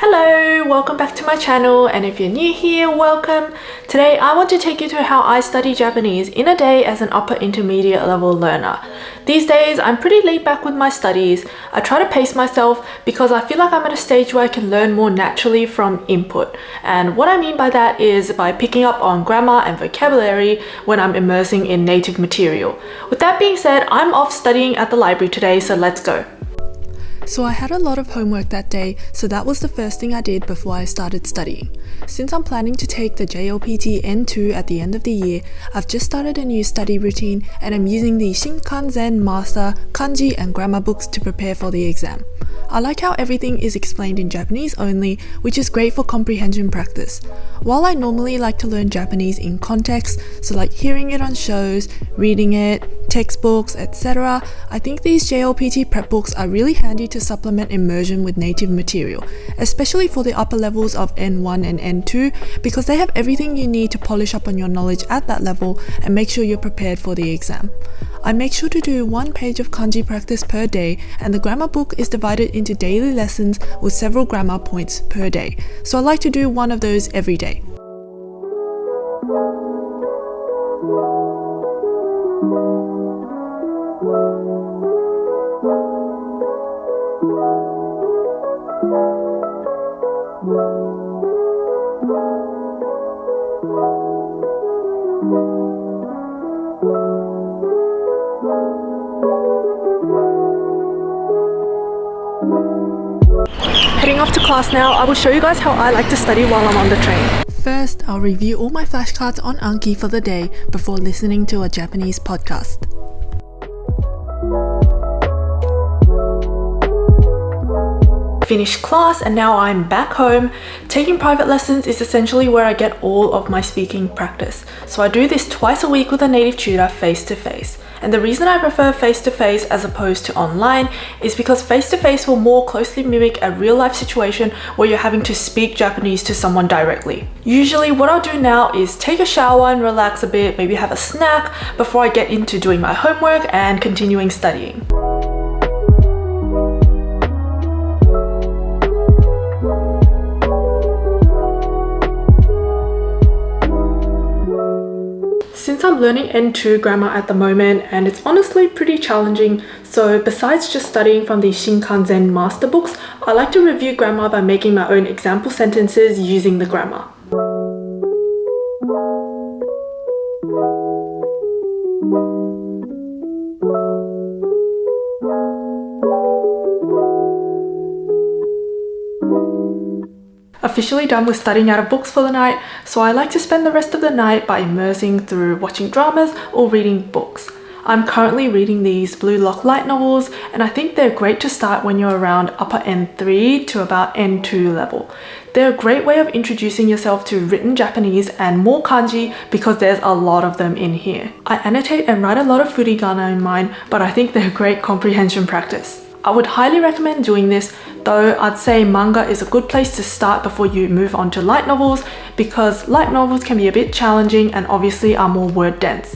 Hello, welcome back to my channel, and if you're new here, welcome. Today I want to take you through how I study Japanese in a day as an upper intermediate level learner. These days I'm pretty laid back with my studies. I try to pace myself because I feel like I'm at a stage where I can learn more naturally from input. And what I mean by that is by picking up on grammar and vocabulary when I'm immersing in native material. With that being said, I'm off studying at the library today, so let's go. So I had a lot of homework that day, so that was the first thing I did before I started studying. Since I'm planning to take the JLPT N2 at the end of the year, I've just started a new study routine and I'm using the Shinkansen Master Kanji and Grammar books to prepare for the exam. I like how everything is explained in Japanese only, which is great for comprehension practice. While I normally like to learn Japanese in context, so like hearing it on shows, reading it, textbooks, etc., I think these JLPT prep books are really handy to supplement immersion with native material, especially for the upper levels of N1 and N2, because they have everything you need to polish up on your knowledge at that level and make sure you're prepared for the exam. I make sure to do 1 page of kanji practice per day, and the grammar book is divided into daily lessons with several grammar points per day, so I like to do one of those every day. Heading off to class now, I will show you guys how I like to study while I'm on the train. First, I'll review all my flashcards on Anki for the day before listening to a Japanese podcast. Finished class and now I'm back home. Taking private lessons is essentially where I get all of my speaking practice. So I do this twice a week with a native tutor face to face. And the reason I prefer face-to-face as opposed to online is because face-to-face will more closely mimic a real-life situation where you're having to speak Japanese to someone directly. Usually what I'll do now is take a shower and relax a bit, maybe have a snack before I get into doing my homework and continuing studying. Since I'm learning N2 grammar at the moment, and it's honestly pretty challenging, so besides just studying from the Shinkansen master books, I like to review grammar by making my own example sentences using the grammar. Officially done with studying out of books for the night, so I like to spend the rest of the night by immersing through watching dramas or reading books. I'm currently reading these Blue Lock light novels, and I think they're great to start when you're around upper N3 to about N2 level. They're a great way of introducing yourself to written Japanese and more kanji because there's a lot of them in here. I annotate and write a lot of furigana in mine, but I think they're great comprehension practice. I would highly recommend doing this, though I'd say manga is a good place to start before you move on to light novels, because light novels can be a bit challenging and obviously are more word dense.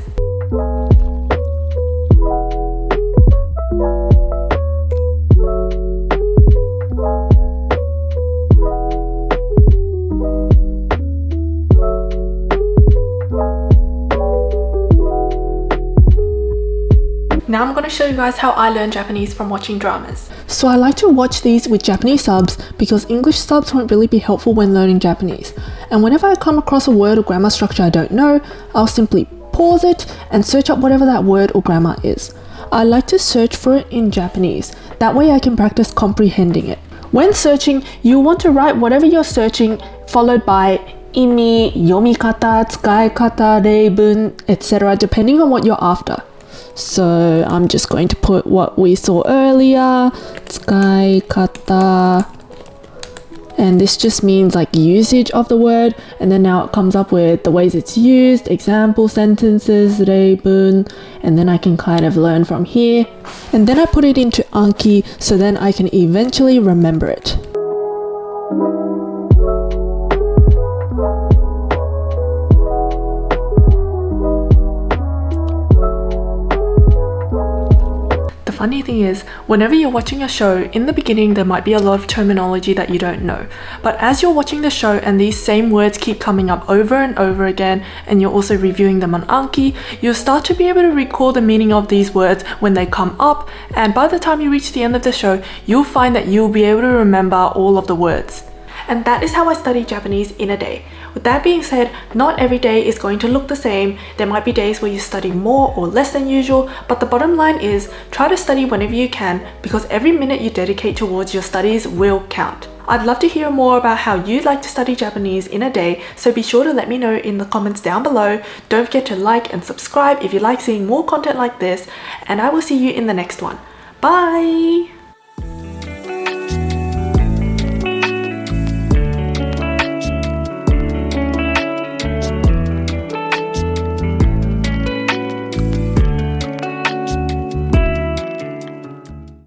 Now I'm going to show you guys how I learn Japanese from watching dramas. So I like to watch these with Japanese subs because English subs won't really be helpful when learning Japanese. And whenever I come across a word or grammar structure I don't know, I'll simply pause it and search up whatever that word or grammar is. I like to search for it in Japanese. That way I can practice comprehending it. When searching, you'll want to write whatever you're searching followed by imi, yomikata, tsukaekata, reibun, etc. depending on what you're after. So I'm just going to put what we saw earlier, tsukaekata, and this just means like usage of the word, and then now it comes up with the ways it's used, example sentences, reibun, and then I can kind of learn from here. And then I put it into Anki so then I can eventually remember it. funny thing is, whenever you're watching a show, in the beginning there might be a lot of terminology that you don't know. But as you're watching the show and these same words keep coming up over and over again, and you're also reviewing them on Anki, you'll start to be able to recall the meaning of these words when they come up, and by the time you reach the end of the show, you'll find that you'll be able to remember all of the words. And that is how I study Japanese in a day. With that being said, not every day is going to look the same. There might be days where you study more or less than usual, but the bottom line is try to study whenever you can, because every minute you dedicate towards your studies will count. I'd love to hear more about how you'd like to study Japanese in a day, so be sure to let me know in the comments down below. Don't forget to like and subscribe if you like seeing more content like this, and I will see you in the next one. Bye!